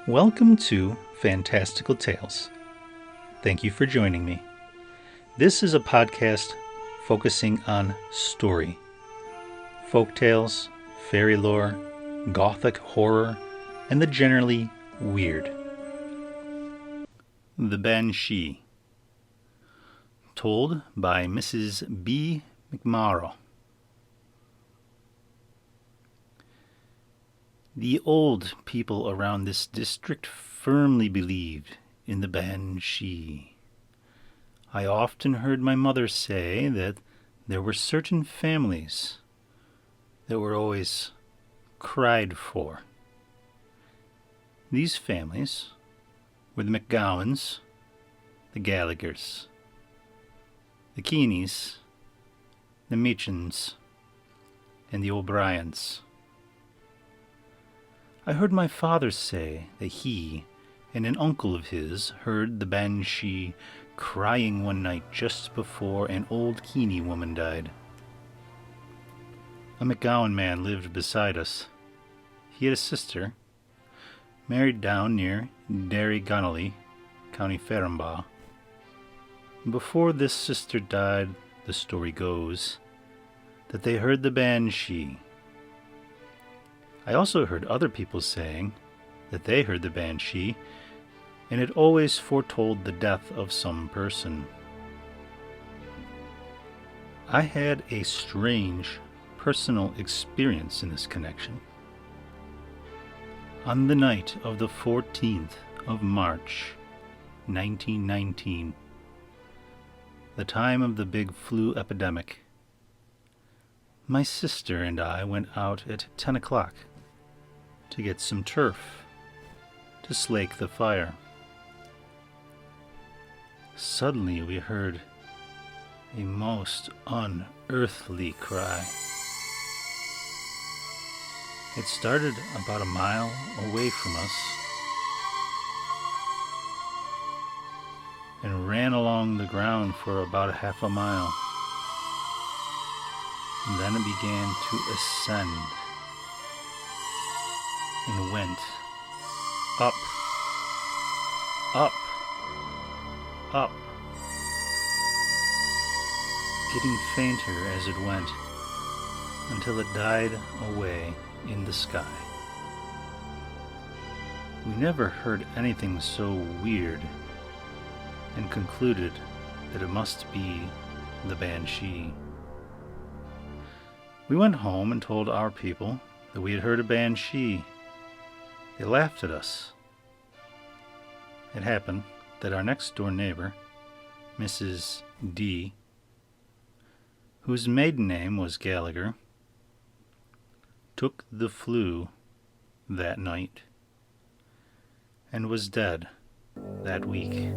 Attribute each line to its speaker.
Speaker 1: Welcome to Fantastical Tales. Thank you for joining me. This is a podcast focusing on story, folktales, fairy lore, gothic horror, and the generally weird. The Banshee, told by Mrs. B. McMorrow. The old people around this district firmly believed in the Banshee. I often heard my mother say that there were certain families that were always cried for. These families were the McGowans, the Gallaghers, the Keeneys, the Meachins, and the O'Briens. I heard my father say that he and an uncle of his heard the Banshee crying one night just before an old Keeney woman died. A McGowan man lived beside us. He had a sister, married down near Derrygonolly, County Ferrenba. Before this sister died, the story goes that they heard the Banshee. I also heard other people saying that they heard the Banshee, and it always foretold the death of some person. I had a strange personal experience in this connection. On the night of the 14th of March, 1919, the time of the big flu epidemic, my sister and I went out at 10 o'clock to get some turf to slake the fire. Suddenly we heard a most unearthly cry. It started about a mile away from us and ran along the ground for about a half a mile. And then it began to ascend and went up, up, up, getting fainter as it went until it died away in the sky. We never heard anything so weird and concluded that it must be the Banshee. We went home and told our people that we had heard a Banshee. They laughed at us. It happened that our next door neighbor, Mrs. D., whose maiden name was Gallagher, took the flu that night and was dead that week.